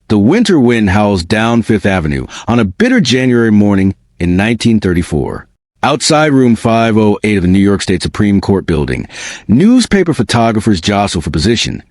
The winter wind howls down Fifth Avenue on a bitter January morning in 1934. Outside room 508 of the New York State Supreme Court building, newspaper photographers jostle for position,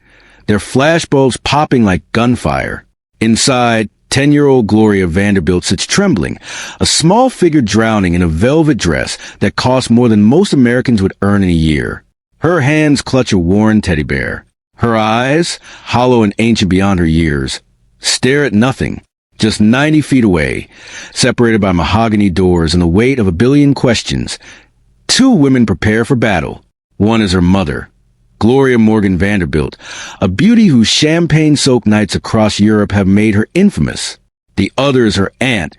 their flashbulbs popping like gunfire. Inside, 10-year-old Gloria Vanderbilt sits trembling, a small figure drowning in a velvet dress that costs more than most Americans would earn in a year. Her hands clutch a worn teddy bear. Her eyes, hollow and ancient beyond her years, stare at nothing, just 90 feet away, separated by mahogany doors and the weight of a billion questions. Two women prepare for battle. One is her mother, Gloria Morgan Vanderbilt, a beauty whose champagne-soaked nights across Europe have made her infamous. The other is her aunt,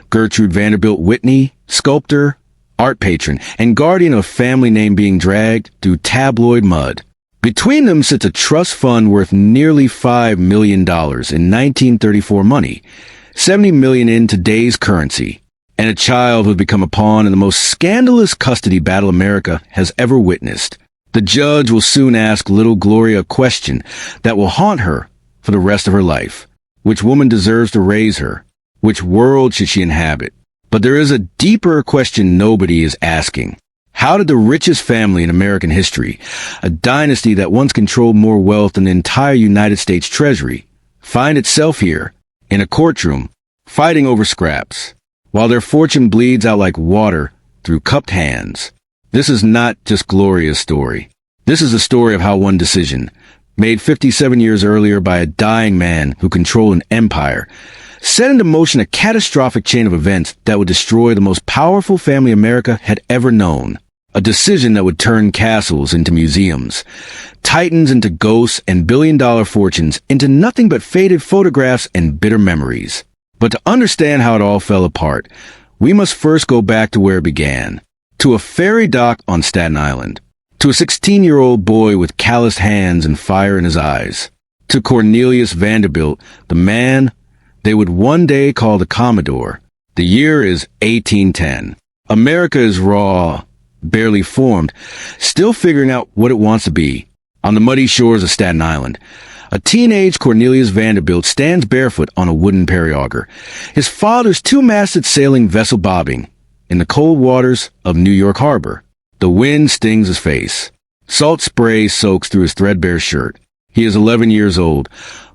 Gertrude Vanderbilt Whitney, sculptor, art patron, and guardian of a family name being dragged through tabloid mud. Between them sits a trust fund worth nearly $5 million in 1934 money, $70 million in today's currency, and a child who has become a pawn in the most scandalous custody battle America has ever witnessed. The judge will soon ask little Gloria a question that will haunt her for the rest of her life. Which woman deserves to raise her? Which world should she inhabit? But there is a deeper question nobody is asking. How did the richest family in American history, a dynasty that once controlled more wealth than the entire United States Treasury, find itself here, in a courtroom, fighting over scraps, while their fortune bleeds out like water through cupped hands? This is not just Gloria's story. This is the story of how one decision, made 57 years earlier by a dying man who controlled an empire, set into motion a catastrophic chain of events that would destroy the most powerful family America had ever known. A decision that would turn castles into museums, titans into ghosts, and billion-dollar fortunes into nothing but faded photographs and bitter memories. But to understand how it all fell apart, we must first go back to where it began. To a ferry dock on Staten Island. To a 16-year-old boy with calloused hands and fire in his eyes. To Cornelius Vanderbilt, the man they would one day call the Commodore. The year is 1810. America is raw, barely formed, still figuring out what it wants to be. On the muddy shores of Staten Island, a teenage Cornelius Vanderbilt stands barefoot on a wooden periauger, his father's two-masted sailing vessel bobbing in the cold waters of New York Harbor. The wind stings his face. Salt spray soaks through his threadbare shirt. He is 11 years old,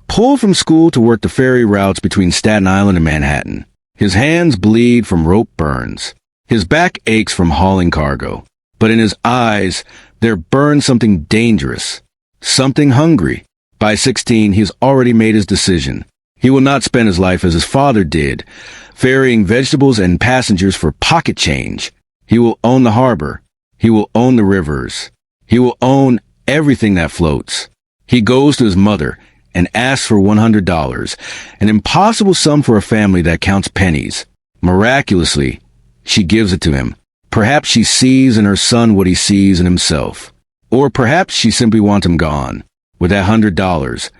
pulled from school to work the ferry routes between Staten Island and Manhattan. His hands bleed from rope burns. His back aches from hauling cargo. But in his eyes, there burns something dangerous, something hungry. By 16, he has already made his decision. He will not spend his life as his father did, ferrying vegetables and passengers for pocket change. He will own the harbor. He will own the rivers. He will own everything that floats. He goes to his mother and asks for $100, an impossible sum for a family that counts pennies. Miraculously, she gives it to him. Perhaps she sees in her son what he sees in himself. Or perhaps she simply wants him gone. With that $100,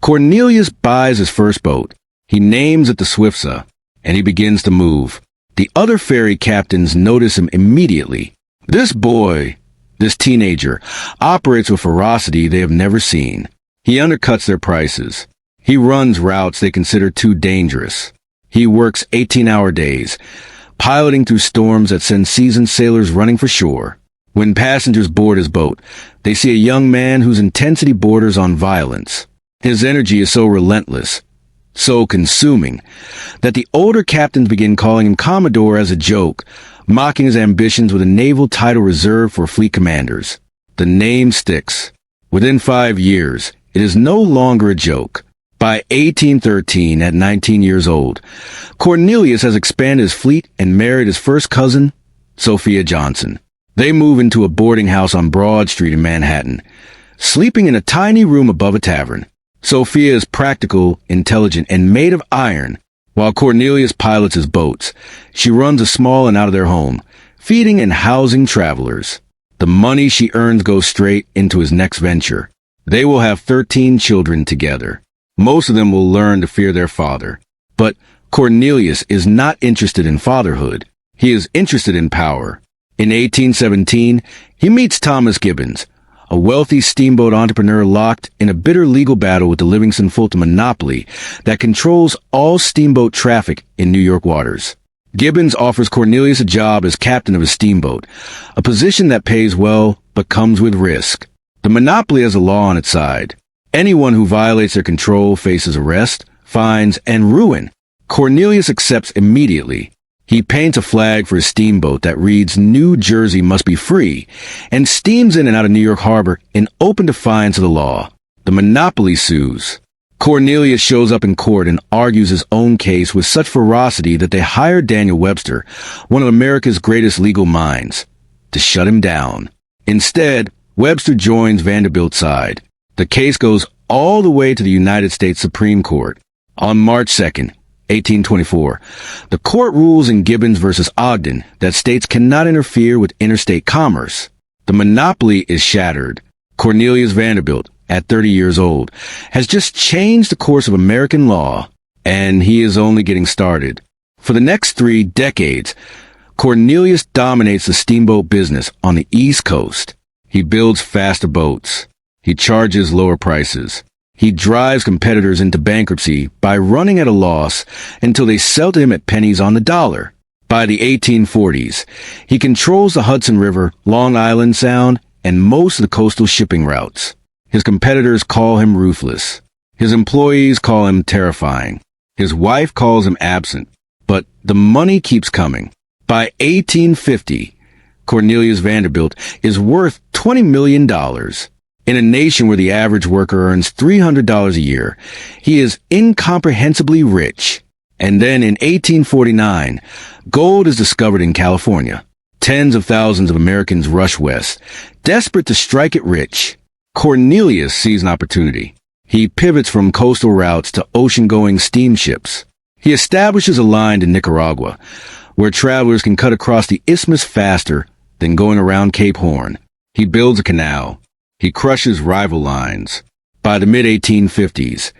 Cornelius buys his first boat. He names it the Swiftsah, and he begins to move. The other ferry captains notice him immediately. This boy, this teenager, operates with ferocity they have never seen. He undercuts their prices. He runs routes they consider too dangerous. He works 18-hour days, piloting through storms that send seasoned sailors running for shore. When passengers board his boat, they see a young man whose intensity borders on violence. His energy is so relentless, so consuming, that the older captains begin calling him Commodore as a joke, mocking his ambitions with a naval title reserved for fleet commanders. The name sticks. Within 5 years, it is no longer a joke. By 1813, at 19 years old, Cornelius has expanded his fleet and married his first cousin, Sophia Johnson. They move into a boarding house on Broad Street in Manhattan, sleeping in a tiny room above a tavern. Sophia is practical, intelligent, and made of iron. While Cornelius pilots his boats, she runs a small inn out of their home, feeding and housing travelers. The money she earns goes straight into his next venture. They will have 13 children together. Most of them will learn to fear their father. But Cornelius is not interested in fatherhood. He is interested in power. In 1817, he meets Thomas Gibbons, a wealthy steamboat entrepreneur locked in a bitter legal battle with the Livingston-Fulton monopoly that controls all steamboat traffic in New York waters. Gibbons offers Cornelius a job as captain of a steamboat, a position that pays well but comes with risk. The monopoly has a law on its side. Anyone who violates their control faces arrest, fines, and ruin. Cornelius accepts immediately. He paints a flag for his steamboat that reads "New Jersey must be free" and steams in and out of New York Harbor in open defiance of the law. The monopoly sues. Cornelius shows up in court and argues his own case with such ferocity that they hired Daniel Webster, one of America's greatest legal minds, to shut him down. Instead, Webster joins Vanderbilt's side. The case goes all the way to the United States Supreme Court. On March 2nd, 1824, the court rules in Gibbons versus Ogden that states cannot interfere with interstate commerce. The monopoly is shattered. Cornelius Vanderbilt, at 30 years old, has just changed the course of American law, and he is only getting started. For the next 3 decades, Cornelius dominates the steamboat business on the East Coast. He builds faster boats. He charges lower prices. He drives competitors into bankruptcy by running at a loss until they sell to him at pennies on the dollar. By the 1840s, he controls the Hudson River, Long Island Sound, and most of the coastal shipping routes. His competitors call him ruthless. His employees call him terrifying. His wife calls him absent. But the money keeps coming. By 1850, Cornelius Vanderbilt is worth $20 million. In a nation where the average worker earns $300 a year, he is incomprehensibly rich. And then in 1849, gold is discovered in California. Tens of thousands of Americans rush west, desperate to strike it rich. Cornelius sees an opportunity. He pivots from coastal routes to ocean-going steamships. He establishes a line to Nicaragua, where travelers can cut across the isthmus faster than going around Cape Horn. He builds a canal. He crushes rival lines. By the mid-1850s,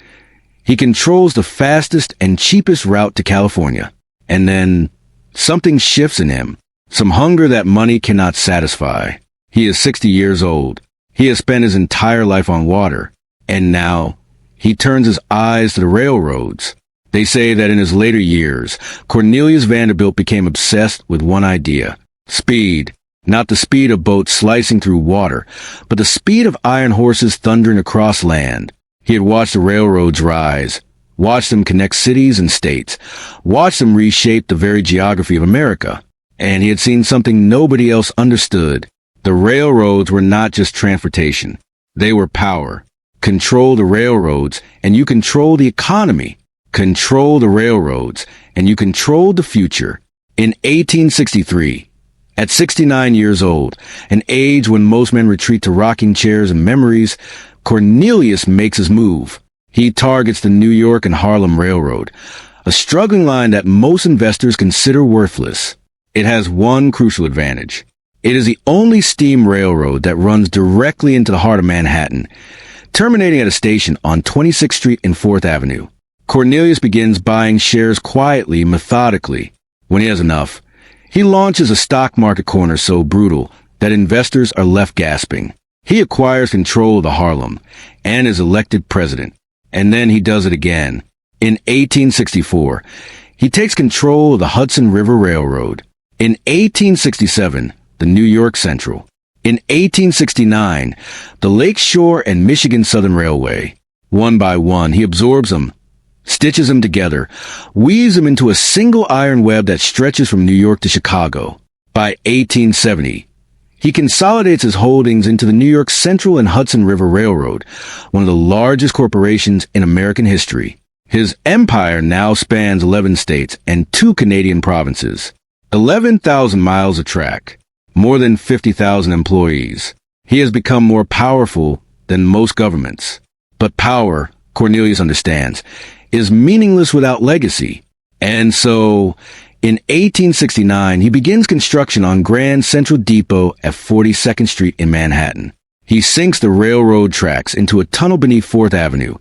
he controls the fastest and cheapest route to California. And then something shifts in him, some hunger that money cannot satisfy. He is 60 years old. He has spent his entire life on water, and now he turns his eyes to the railroads. They say that in his later years, Cornelius Vanderbilt became obsessed with one idea: speed. Not the speed of boats slicing through water, but the speed of iron horses thundering across land. He had watched the railroads rise, watched them connect cities and states, watched them reshape the very geography of America. And he had seen something nobody else understood. The railroads were not just transportation. They were power. Control the railroads, and you control the economy. Control the railroads, and you control the future. In 1863, at 69 years old, an age when most men retreat to rocking chairs and memories, Cornelius makes his move. He targets the New York and Harlem Railroad, a struggling line that most investors consider worthless. It has one crucial advantage. It is the only steam railroad that runs directly into the heart of Manhattan, terminating at a station on 26th Street and 4th Avenue. Cornelius begins buying shares quietly, methodically. When he has enough, he launches a stock market corner so brutal that investors are left gasping. He acquires control of the Harlem and is elected president. And then he does it again. In 1864, he takes control of the Hudson River Railroad. In 1867, the New York Central. In 1869, the Lake Shore and Michigan Southern Railway. One by one, he absorbs them, stitches them together, weaves them into a single iron web that stretches from New York to Chicago. By 1870, he consolidates his holdings into the New York Central and Hudson River Railroad, one of the largest corporations in American history. His empire now spans 11 states and 2 Canadian provinces. 11,000 miles of track, more than 50,000 employees. He has become more powerful than most governments. But power, Cornelius understands, is meaningless without legacy. And so, in 1869, he begins construction on Grand Central Depot at 42nd Street in Manhattan. He sinks the railroad tracks into a tunnel beneath 4th Avenue,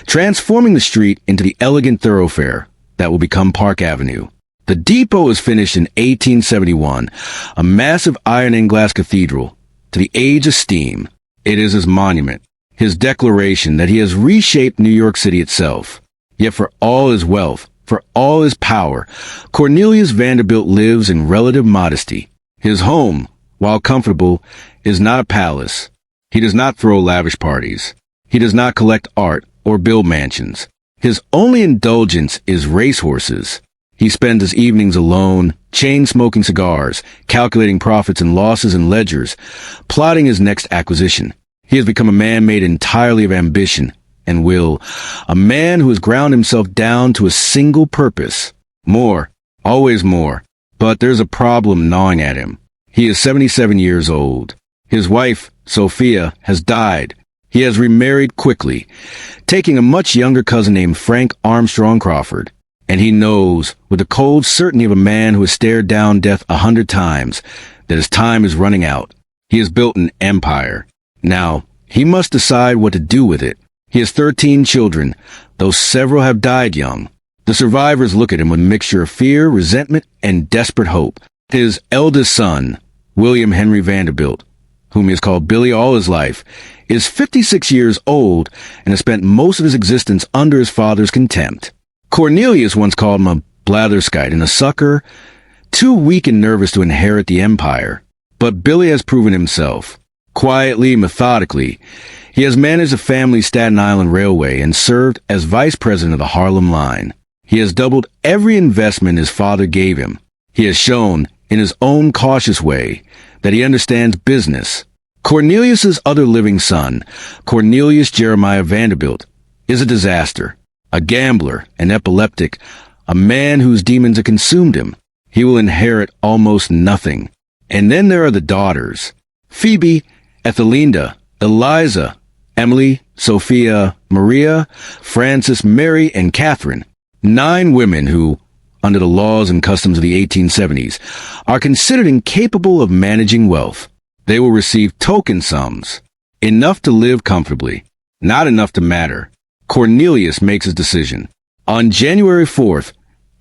transforming the street into the elegant thoroughfare that will become Park Avenue. The depot is finished in 1871, a massive iron and glass cathedral to the age of steam. It is his monument, his declaration that he has reshaped New York City itself. Yet for all his wealth, for all his power, Cornelius Vanderbilt lives in relative modesty. His home, while comfortable, is not a palace. He does not throw lavish parties. He does not collect art or build mansions. His only indulgence is racehorses. He spends his evenings alone, chain-smoking cigars, calculating profits and losses in ledgers, plotting his next acquisition. He has become a man made entirely of ambition and will, a man who has ground himself down to a single purpose. More, always more. But there's a problem gnawing at him. He is 77 years old. His wife, Sophia, has died. He has remarried quickly, taking a much younger cousin named Frank Armstrong Crawford. And he knows, with the cold certainty of a man who has stared down death 100 times, that his time is running out. He has built an empire. Now, he must decide what to do with it. He has 13 children, though several have died young. The survivors look at him with a mixture of fear, resentment, and desperate hope. His eldest son, William Henry Vanderbilt, whom he has called Billy all his life, is 56 years old and has spent most of his existence under his father's contempt. Cornelius once called him a blatherskite and a sucker, too weak and nervous to inherit the empire. But Billy has proven himself. Quietly, methodically, he has managed the family's Staten Island Railway and served as vice president of the Harlem Line. He has doubled every investment his father gave him. He has shown, in his own cautious way, that he understands business. Cornelius's other living son, Cornelius Jeremiah Vanderbilt, is a disaster. A gambler, an epileptic, a man whose demons have consumed him. He will inherit almost nothing. And then there are the daughters. Phoebe, Ethelinda, Eliza, Emily, Sophia, Maria, Frances, Mary, and Catherine. 9 women who, under the laws and customs of the 1870s, are considered incapable of managing wealth. They will receive token sums, enough to live comfortably, not enough to matter. Cornelius makes his decision. On January 4th,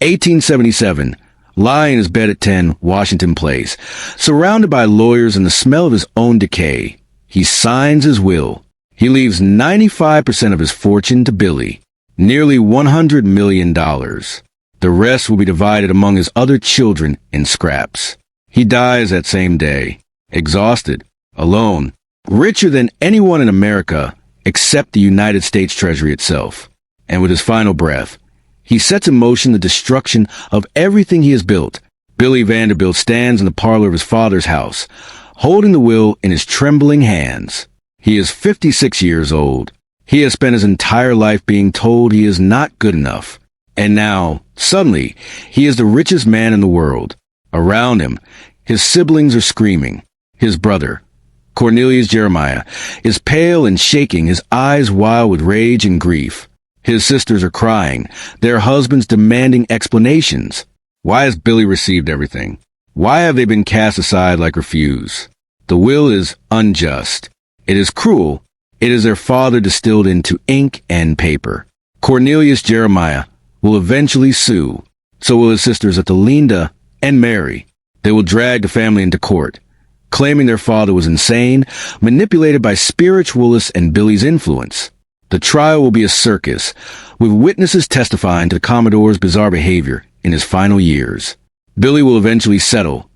1877, lying in his bed at 10 Washington Place, surrounded by lawyers and the smell of his own decay, he signs his will. He leaves 95% of his fortune to Billy, nearly $100 million. The rest will be divided among his other children in scraps. He dies that same day, exhausted, alone, richer than anyone in America except the United States Treasury itself. And with his final breath, he sets in motion the destruction of everything he has built. Billy Vanderbilt stands in the parlor of his father's house, holding the will in his trembling hands. He is 56 years old. He has spent his entire life being told he is not good enough. And now, suddenly, he is the richest man in the world. Around him, his siblings are screaming. His brother, Cornelius Jeremiah, is pale and shaking, his eyes wild with rage and grief. His sisters are crying, their husbands demanding explanations. Why has Billy received everything? Why have they been cast aside like refuse? The will is unjust. It is cruel. It is their father distilled into ink and paper. Cornelius Jeremiah will eventually sue. So will his sisters Ethelinda and Mary. They will drag the family into court, claiming their father was insane, manipulated by spiritualists and Billy's influence. The trial will be a circus, with witnesses testifying to the Commodore's bizarre behavior in his final years. Billy will eventually settle,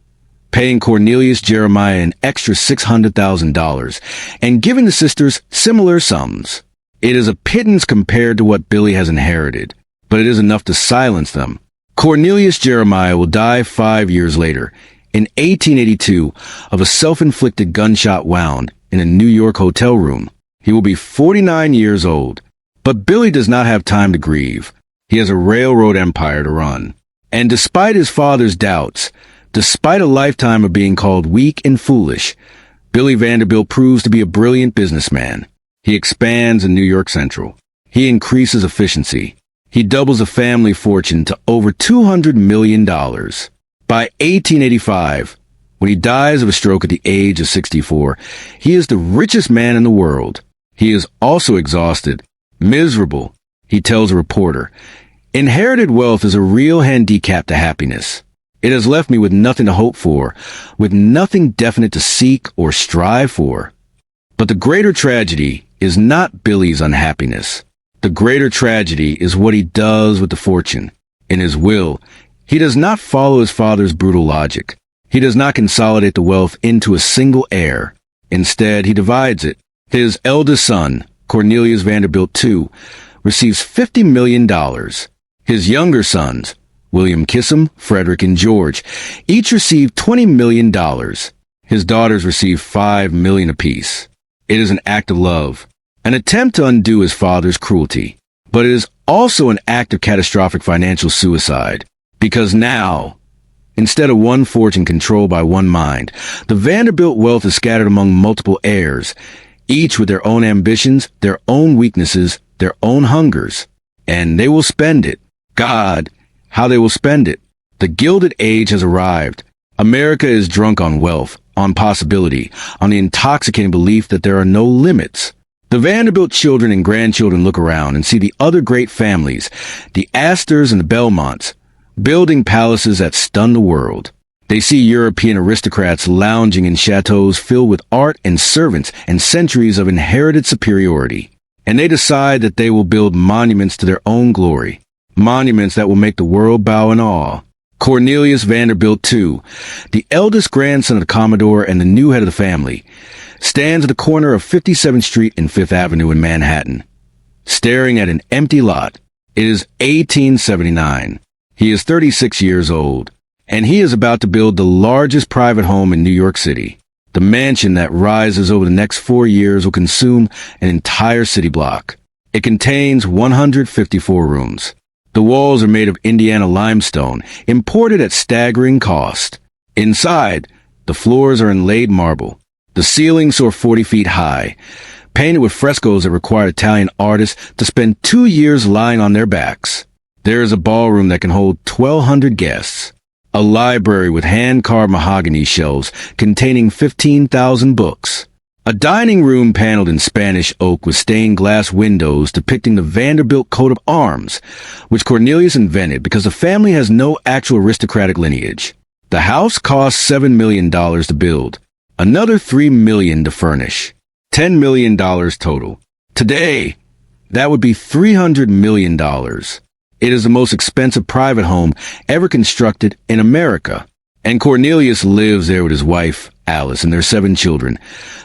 paying Cornelius Jeremiah an extra $600,000 and giving the sisters similar sums. It is a pittance compared to what Billy has inherited, but it is enough to silence them. Cornelius Jeremiah will die 5 years later, in 1882, of a self-inflicted gunshot wound in a New York hotel room. He will be 49 years old. But Billy does not have time to grieve. He has a railroad empire to run. And despite his father's doubts, despite a lifetime of being called weak and foolish, Billy Vanderbilt proves to be a brilliant businessman. He expands in New York Central. He increases efficiency. He doubles a family fortune to over $200 million. By 1885, when he dies of a stroke at the age of 64, he is the richest man in the world. He is also exhausted, miserable, he tells a reporter. Inherited wealth is a real handicap to happiness. It has left me with nothing to hope for, with nothing definite to seek or strive for. But the greater tragedy is not Billy's unhappiness. The greater tragedy is what he does with the fortune. In his will, he does not follow his father's brutal logic. He does not consolidate the wealth into a single heir. Instead, he divides it. His eldest son, Cornelius Vanderbilt II, receives $50 million. His younger sons, William Kissam, Frederick, and George, each receive $20 million. His daughters receive $5 million apiece. It is an act of love, an attempt to undo his father's cruelty. But it is also an act of catastrophic financial suicide. Because now, instead of one fortune controlled by one mind, the Vanderbilt wealth is scattered among multiple heirs, each with their own ambitions, their own weaknesses, their own hungers. And they will spend it. God, how they will spend it. The Gilded Age has arrived. America is drunk on wealth, on possibility, on the intoxicating belief that there are no limits. The Vanderbilt children and grandchildren look around and see the other great families, the Astors and the Belmonts, building palaces that stun the world. They see European aristocrats lounging in chateaus filled with art and servants and centuries of inherited superiority. And they decide that they will build monuments to their own glory, monuments that will make the world bow in awe. Cornelius Vanderbilt II, the eldest grandson of the Commodore and the new head of the family, stands at the corner of 57th Street and 5th Avenue in Manhattan, staring at an empty lot. It is 1879. He is 36 years old, and he is about to build the largest private home in New York City. The mansion that rises over the next 4 years will consume an entire city block. It contains 154 rooms. The walls are made of Indiana limestone, imported at staggering cost. Inside, the floors are inlaid marble. The ceilings soar 40 feet high, painted with frescoes that require Italian artists to spend 2 years lying on their backs. There is a ballroom that can hold 1,200 guests. A library with hand-carved mahogany shelves containing 15,000 books. A dining room paneled in Spanish oak with stained glass windows depicting the Vanderbilt coat of arms, which Cornelius invented because the family has no actual aristocratic lineage. The house cost $7 million to build, another $3 million to furnish, $10 million total. Today, that would be $300 million. It is the most expensive private home ever constructed in America. And Cornelius lives there with his wife, Alice, and their 7 children,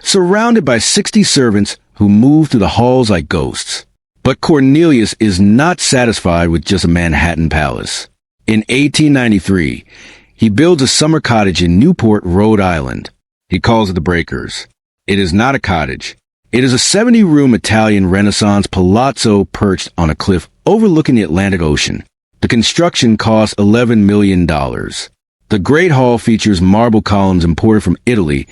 surrounded by 60 servants who move through the halls like ghosts. But Cornelius is not satisfied with just a Manhattan palace. In 1893, he builds a summer cottage in Newport, Rhode Island. He calls it the Breakers. It is not a cottage. It is a 70-room Italian Renaissance palazzo perched on a cliff overlooking the Atlantic Ocean. The construction cost $11 million. The Great Hall features marble columns imported from Italy,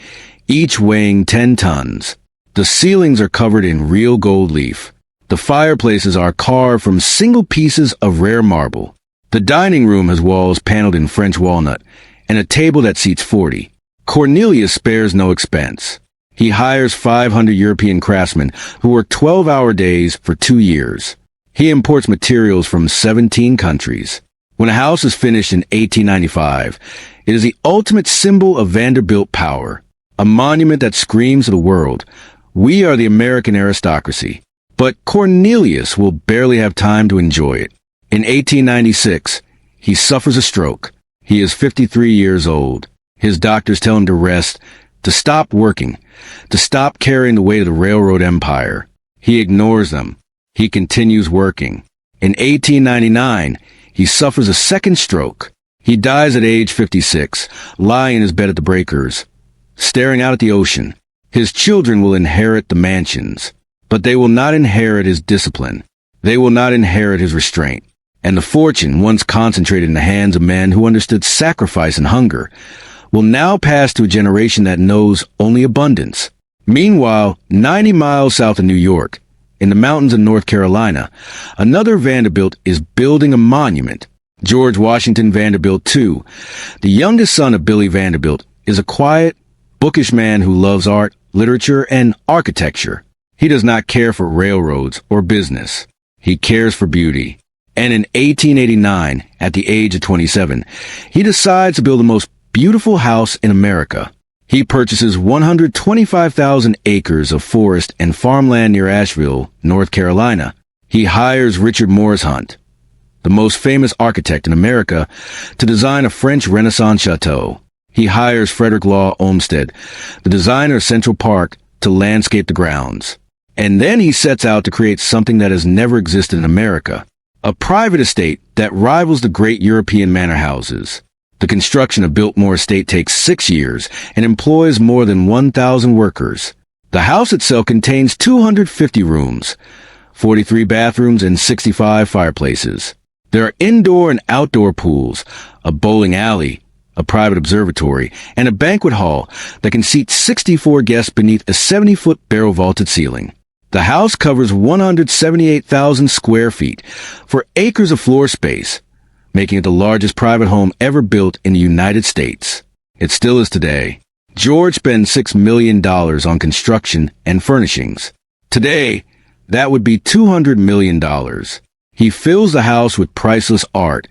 each weighing 10 tons. The ceilings are covered in real gold leaf. The fireplaces are carved from single pieces of rare marble. The dining room has walls paneled in French walnut and a table that seats 40. Cornelius spares no expense. He hires 500 European craftsmen who work 12-hour days for 2 years. He imports materials from 17 countries. When a house is finished in 1895, it is the ultimate symbol of Vanderbilt power, a monument that screams to the world, "We are the American aristocracy." But Cornelius will barely have time to enjoy it. In 1896, he suffers a stroke. He is 53 years old. His doctors tell him to rest, to stop working, to stop carrying the weight of the railroad empire. He ignores them. He continues working. In 1899, he suffers a second stroke. He dies at age 56, lying in his bed at the Breakers, staring out at the ocean. His children will inherit the mansions, but they will not inherit his discipline. They will not inherit his restraint. And the fortune, once concentrated in the hands of men who understood sacrifice and hunger, will now pass to a generation that knows only abundance. Meanwhile, 90 miles south of New York, in the mountains of North Carolina, another Vanderbilt is building a monument. George Washington Vanderbilt II, the youngest son of Billy Vanderbilt, is a quiet, bookish man who loves art, literature, and architecture. He does not care for railroads or business. He cares for beauty. And in 1889, at the age of 27, he decides to build the most beautiful house in America. He purchases 125,000 acres of forest and farmland near Asheville, North Carolina. He hires Richard Morris Hunt, the most famous architect in America, to design a French Renaissance chateau. He hires Frederick Law Olmsted, the designer of Central Park, to landscape the grounds. And then he sets out to create something that has never existed in America, a private estate that rivals the great European manor houses. The construction of Biltmore Estate takes 6 years and employs more than 1,000 workers. The house itself contains 250 rooms, 43 bathrooms, and 65 fireplaces. There are indoor and outdoor pools, a bowling alley, a private observatory, and a banquet hall that can seat 64 guests beneath a 70-foot barrel-vaulted ceiling. The house covers 178,000 square feet for acres of floor space, making it the largest private home ever built in the United States. It still is today. George spent $6 million on construction and furnishings. Today, that would be $200 million. He fills the house with priceless art,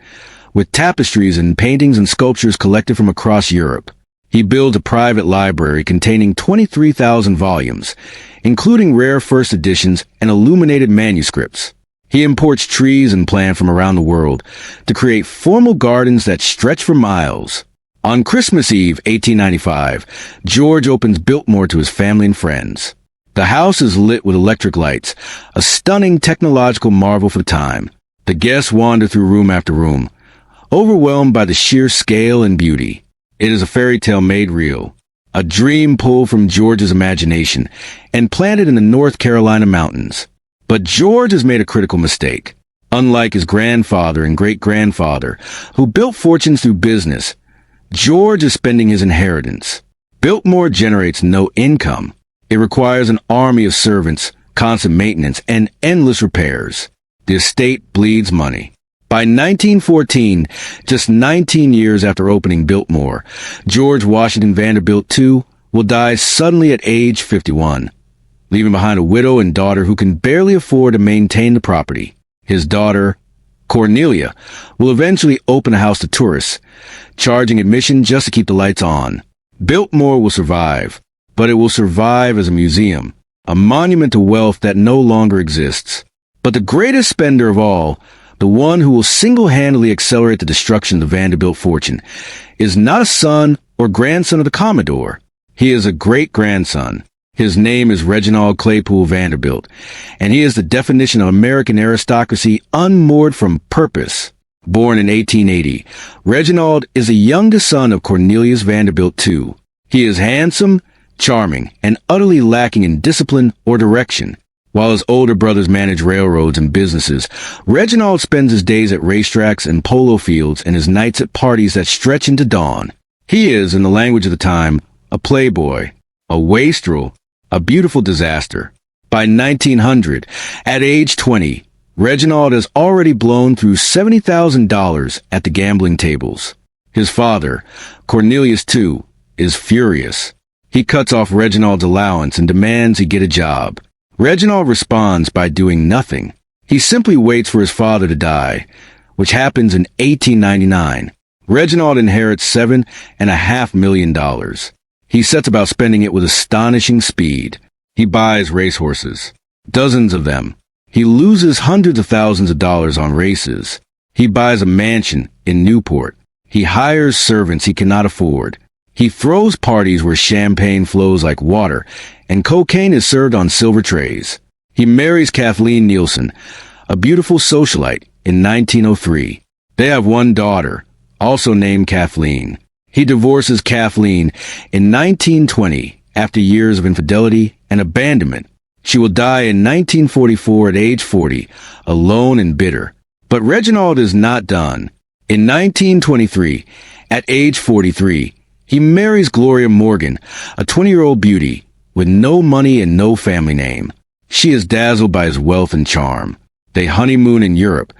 with tapestries and paintings and sculptures collected from across Europe. He builds a private library containing 23,000 volumes, including rare first editions and illuminated manuscripts. He imports trees and plants from around the world to create formal gardens that stretch for miles. On Christmas Eve, 1895, George opens Biltmore to his family and friends. The house is lit with electric lights, a stunning technological marvel for the time. The guests wander through room after room, overwhelmed by the sheer scale and beauty. It is a fairy tale made real, a dream pulled from George's imagination and planted in the North Carolina mountains. But George has made a critical mistake. Unlike his grandfather and great-grandfather, who built fortunes through business, George is spending his inheritance. Biltmore generates no income. It requires an army of servants, constant maintenance, and endless repairs. The estate bleeds money. By 1914, just 19 years after opening Biltmore, George Washington Vanderbilt II will die suddenly at age 51. Leaving behind a widow and daughter who can barely afford to maintain the property. His daughter, Cornelia, will eventually open a house to tourists, charging admission just to keep the lights on. Biltmore will survive, but it will survive as a museum, a monument to wealth that no longer exists. But the greatest spender of all, the one who will single-handedly accelerate the destruction of the Vanderbilt fortune, is not a son or grandson of the Commodore. He is a great-grandson. His name is Reginald Claypool Vanderbilt, and he is the definition of American aristocracy unmoored from purpose. Born in 1880, Reginald is the youngest son of Cornelius Vanderbilt II. He is handsome, charming, and utterly lacking in discipline or direction. While his older brothers manage railroads and businesses, Reginald spends his days at racetracks and polo fields and his nights at parties that stretch into dawn. He is, in the language of the time, a playboy, a wastrel, a beautiful disaster. By 1900, at age 20, Reginald has already blown through $70,000 at the gambling tables. His father, Cornelius II, is furious. He cuts off Reginald's allowance and demands he get a job. Reginald responds by doing nothing. He simply waits for his father to die, which happens in 1899. Reginald inherits $7.5 million. He sets about spending it with astonishing speed. He buys racehorses, dozens of them. He loses hundreds of thousands of dollars on races. He buys a mansion in Newport. He hires servants he cannot afford. He throws parties where champagne flows like water and cocaine is served on silver trays. He marries Kathleen Nielsen, a beautiful socialite, in 1903. They have one daughter, also named Kathleen. He divorces Kathleen in 1920 after years of infidelity and abandonment. She will die in 1944 at age 40, alone and bitter. But Reginald is not done. In 1923, at age 43, he marries Gloria Morgan, a 20-year-old beauty with no money and no family name. She is dazzled by his wealth and charm. They honeymoon in Europe,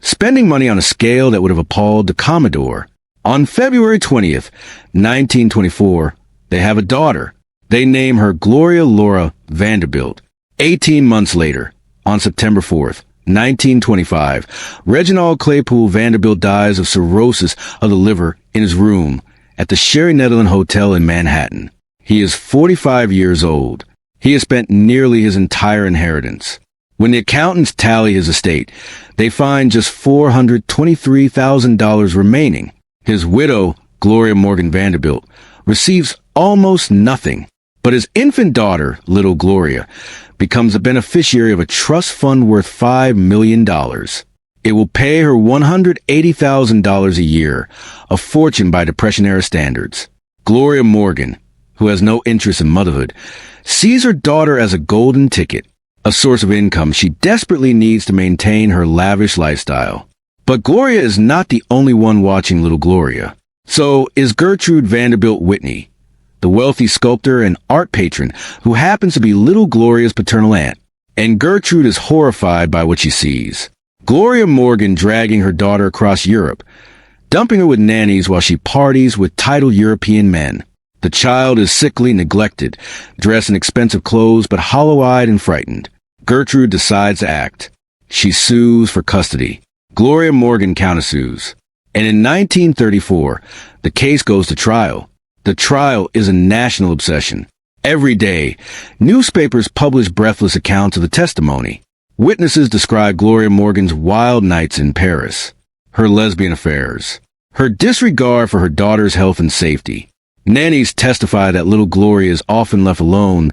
spending money on a scale that would have appalled the Commodore. On February 20th, 1924, they have a daughter. They name her Gloria Laura Vanderbilt. 18 months later, on September 4th, 1925, Reginald Claypool Vanderbilt dies of cirrhosis of the liver in his room at the Sherry Netherland Hotel in Manhattan. He is 45 years old. He has spent nearly his entire inheritance. When the accountants tally his estate, they find just $423,000 remaining. His widow, Gloria Morgan Vanderbilt, receives almost nothing. But his infant daughter, little Gloria, becomes a beneficiary of a trust fund worth $5 million. It will pay her $180,000 a year, a fortune by Depression-era standards. Gloria Morgan, who has no interest in motherhood, sees her daughter as a golden ticket, a source of income she desperately needs to maintain her lavish lifestyle. But Gloria is not the only one watching little Gloria. So is Gertrude Vanderbilt Whitney, the wealthy sculptor and art patron who happens to be little Gloria's paternal aunt. And Gertrude is horrified by what she sees. Gloria Morgan dragging her daughter across Europe, dumping her with nannies while she parties with titled European men. The child is sickly, neglected, dressed in expensive clothes, but hollow-eyed and frightened. Gertrude decides to act. She sues for custody. Gloria Morgan countersues. And in 1934, the case goes to trial. The trial is a national obsession. Every day, newspapers publish breathless accounts of the testimony. Witnesses describe Gloria Morgan's wild nights in Paris, her lesbian affairs, her disregard for her daughter's health and safety. Nannies testify that little Gloria is often left alone,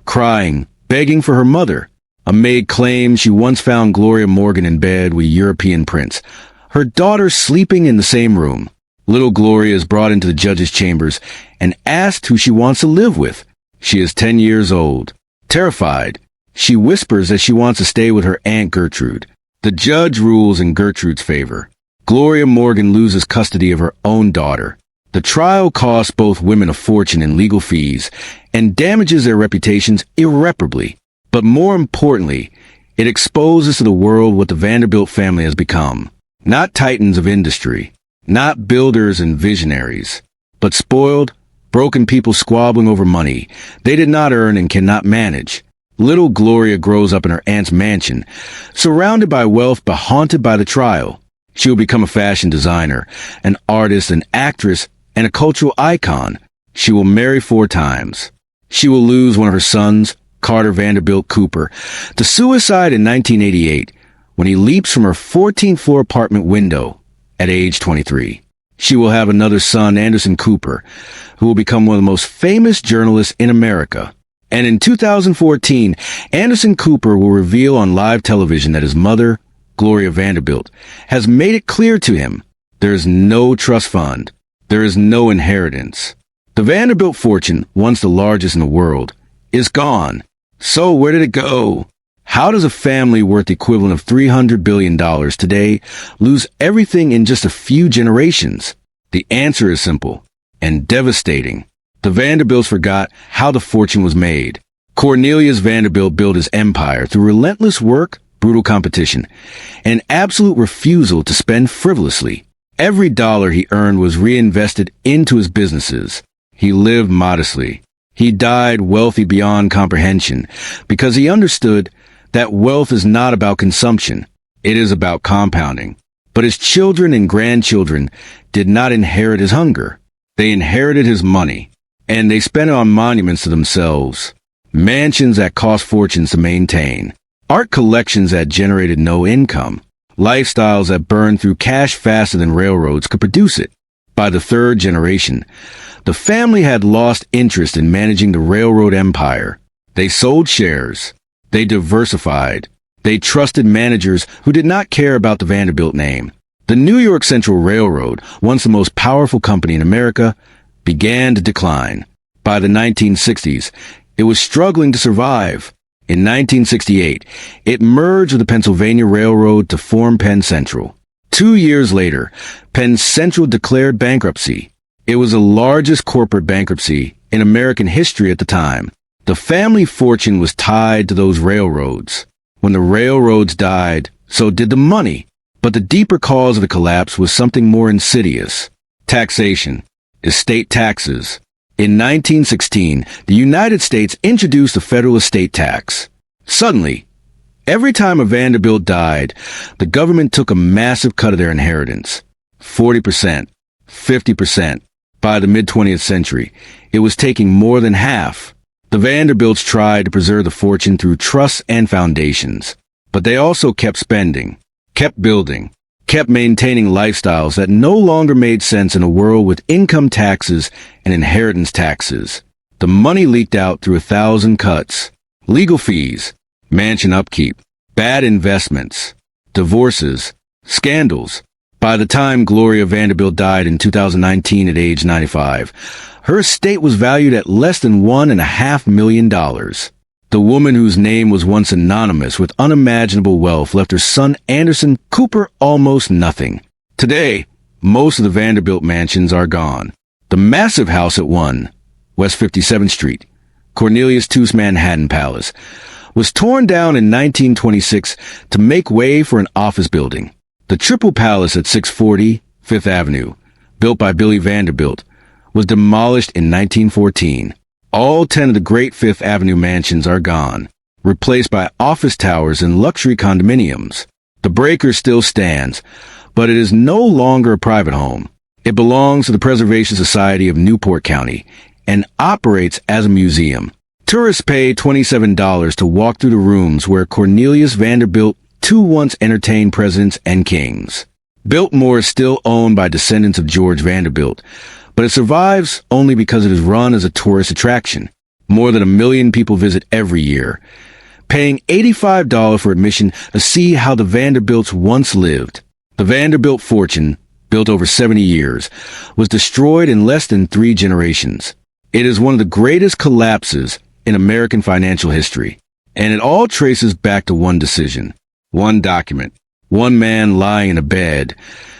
crying, begging for her mother. A maid claims she once found Gloria Morgan in bed with a European prince, her daughter sleeping in the same room. Little Gloria is brought into the judge's chambers and asked who she wants to live with. She is 10 years old. Terrified, she whispers that she wants to stay with her Aunt Gertrude. The judge rules in Gertrude's favor. Gloria Morgan loses custody of her own daughter. The trial costs both women a fortune in legal fees and damages their reputations irreparably. But more importantly, it exposes to the world what the Vanderbilt family has become. Not titans of industry, not builders and visionaries, but spoiled, broken people squabbling over money they did not earn and cannot manage. Little Gloria grows up in her aunt's mansion, surrounded by wealth but haunted by the trial. She will become a fashion designer, an artist, an actress, and a cultural icon. She will marry 4 times. She will lose one of her sons, Carter Vanderbilt Cooper, to suicide in 1988 when he leaps from her 14th-floor apartment window at age 23. She will have another son, Anderson Cooper, who will become one of the most famous journalists in America. And in 2014, Anderson Cooper will reveal on live television that his mother, Gloria Vanderbilt, has made it clear to him there is no trust fund. There is no inheritance. The Vanderbilt fortune, once the largest in the world, is gone. So where did it go? How does a family worth the equivalent of $300 billion today lose everything in just a few generations? The answer is simple and devastating. The Vanderbilts forgot how the fortune was made. Cornelius Vanderbilt built his empire through relentless work, brutal competition, and absolute refusal to spend frivolously. Every dollar he earned was reinvested into his businesses. He lived modestly. He died wealthy beyond comprehension because he understood that wealth is not about consumption. It is about compounding. But his children and grandchildren did not inherit his hunger. They inherited his money, and they spent it on monuments to themselves, mansions that cost fortunes to maintain, art collections that generated no income, lifestyles that burned through cash faster than railroads could produce it. By the 3rd generation, the family had lost interest in managing the railroad empire. They sold shares. They diversified. They trusted managers who did not care about the Vanderbilt name. The New York Central Railroad, once the most powerful company in America, began to decline. By the 1960s, it was struggling to survive. In 1968, it merged with the Pennsylvania Railroad to form Penn Central. 2 years later, Penn Central declared bankruptcy. It was the largest corporate bankruptcy in American history at the time. The family fortune was tied to those railroads. When the railroads died, so did the money. But the deeper cause of the collapse was something more insidious. Taxation. Estate taxes. In 1916, the United States introduced the federal estate tax. Suddenly, every time a Vanderbilt died, the government took a massive cut of their inheritance. 40%, 50%. By the mid-20th century, it was taking more than half. The Vanderbilts tried to preserve the fortune through trusts and foundations, but they also kept spending, kept building, kept maintaining lifestyles that no longer made sense in a world with income taxes and inheritance taxes. The money leaked out through 1,000 cuts, legal fees, mansion upkeep, bad investments, divorces, scandals. By the time Gloria Vanderbilt died in 2019 at age 95, her estate was valued at less than $1.5 million. The woman whose name was once synonymous with unimaginable wealth left her son Anderson Cooper almost nothing. Today, most of the Vanderbilt mansions are gone. The massive house at 1 West 57th Street, Cornelius II's Manhattan Palace, was torn down in 1926 to make way for an office building. The Triple Palace at 640 Fifth Avenue, built by Billy Vanderbilt, was demolished in 1914. All 10 of the great Fifth Avenue mansions are gone, replaced by office towers and luxury condominiums. The Breaker still stands, but it is no longer a private home. It belongs to the Preservation Society of Newport County and operates as a museum. Tourists pay $27 to walk through the rooms where Cornelius Vanderbilt II once entertained presidents and kings. Biltmore is still owned by descendants of George Vanderbilt, but it survives only because it is run as a tourist attraction. More than 1 million people visit every year, paying $85 for admission to see how the Vanderbilts once lived. The Vanderbilt fortune, built over 70 years, was destroyed in less than 3 generations. It is one of the greatest collapses in American financial history, and it all traces back to one decision, one document, one man lying in a bed,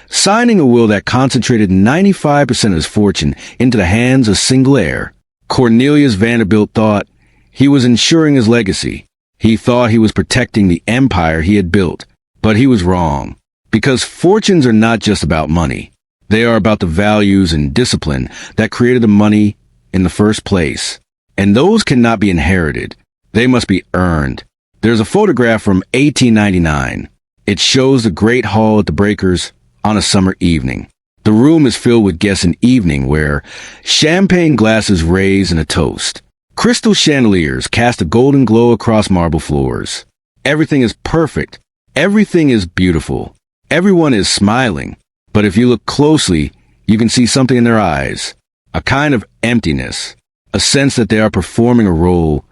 signing a will that concentrated 95% of his fortune into the hands of single heir. Cornelius Vanderbilt thought he was ensuring his legacy. He thought he was protecting the empire he had built, but he was wrong. Because fortunes are not just about money. They are about the values and discipline that created the money in the first place. And those cannot be inherited. They must be earned. There's a photograph from 1899. It shows the Great Hall at the Breakers on a summer evening. The room is filled with guests in evening wear, champagne glasses raised in a toast. Crystal chandeliers cast a golden glow across marble floors. Everything is perfect. Everything is beautiful. Everyone is smiling. But if you look closely, you can see something in their eyes. A kind of emptiness. A sense that they are performing a role,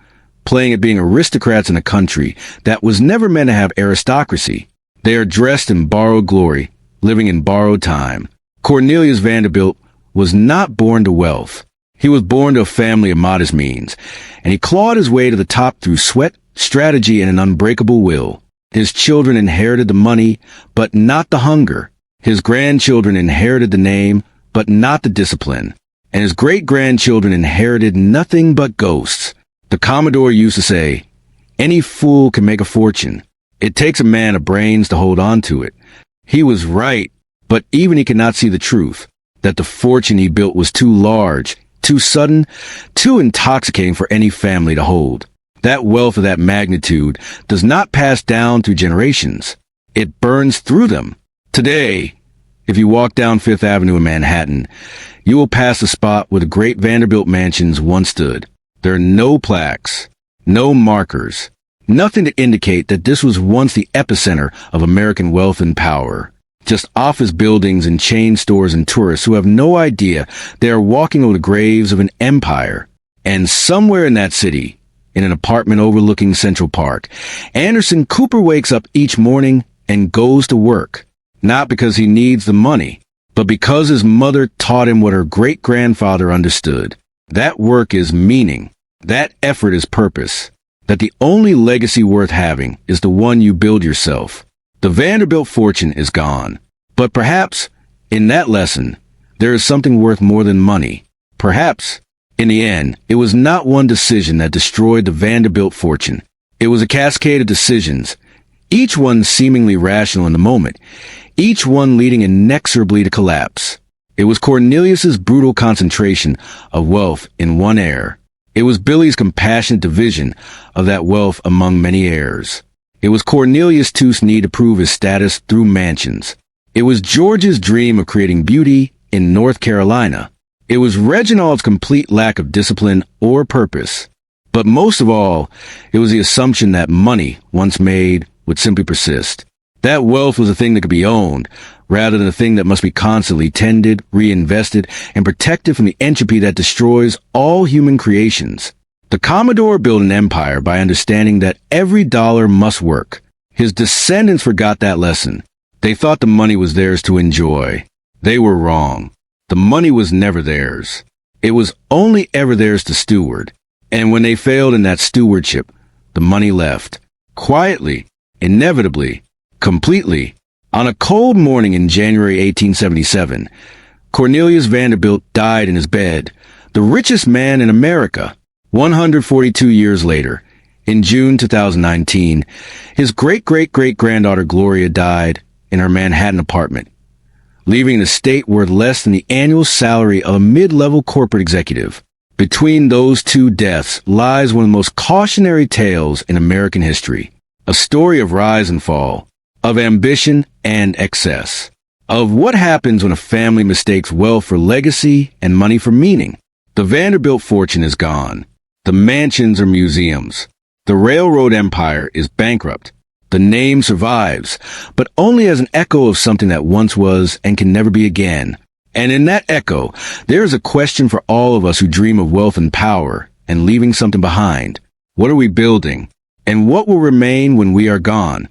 playing at being aristocrats in a country that was never meant to have aristocracy. They are dressed in borrowed glory, living in borrowed time. Cornelius Vanderbilt was not born to wealth. He was born to a family of modest means, and he clawed his way to the top through sweat, strategy, and an unbreakable will. His children inherited the money, but not the hunger. His grandchildren inherited the name, but not the discipline. And his great-grandchildren inherited nothing but ghosts. The Commodore used to say, "Any fool can make a fortune. It takes a man of brains to hold on to it." He was right, but even he could not see the truth, that the fortune he built was too large, too sudden, too intoxicating for any family to hold. That wealth of that magnitude does not pass down through generations. It burns through them. Today, if you walk down Fifth Avenue in Manhattan, you will pass the spot where the great Vanderbilt mansions once stood. There are no plaques, no markers, nothing to indicate that this was once the epicenter of American wealth and power. Just office buildings and chain stores and tourists who have no idea they are walking over the graves of an empire. And somewhere in that city, in an apartment overlooking Central Park, Anderson Cooper wakes up each morning and goes to work. Not because he needs the money, but because his mother taught him what her great-grandfather understood. That work is meaning. That effort is purpose. That the only legacy worth having is the one you build yourself. The Vanderbilt fortune is gone. But perhaps, in that lesson, there is something worth more than money. Perhaps, in the end, it was not one decision that destroyed the Vanderbilt fortune. It was a cascade of decisions, each one seemingly rational in the moment, each one leading inexorably to collapse. It was Cornelius's brutal concentration of wealth in one heir. It was Billy's compassionate division of that wealth among many heirs. It was Cornelius II's need to prove his status through mansions. It was George's dream of creating beauty in North Carolina. It was Reginald's complete lack of discipline or purpose. But most of all, it was the assumption that money, once made, would simply persist. That wealth was a thing that could be owned, rather than a thing that must be constantly tended, reinvested, and protected from the entropy that destroys all human creations. The Commodore built an empire by understanding that every dollar must work. His descendants forgot that lesson. They thought the money was theirs to enjoy. They were wrong. The money was never theirs. It was only ever theirs to steward. And when they failed in that stewardship, the money left. Quietly, inevitably, completely. On a cold morning in January 1877, Cornelius Vanderbilt died in his bed, the richest man in America. 142 years later, in June 2019, his great-great-great-granddaughter Gloria died in her Manhattan apartment, leaving an estate worth less than the annual salary of a mid-level corporate executive. Between those two deaths lies one of the most cautionary tales in American history, a story of rise and fall, of ambition and excess, of what happens when a family mistakes wealth for legacy and money for meaning. The Vanderbilt fortune is gone. The mansions are museums. The railroad empire is bankrupt. The name survives, but only as an echo of something that once was and can never be again. And in that echo, there is a question for all of us who dream of wealth and power and leaving something behind. What are we building? And what will remain when we are gone?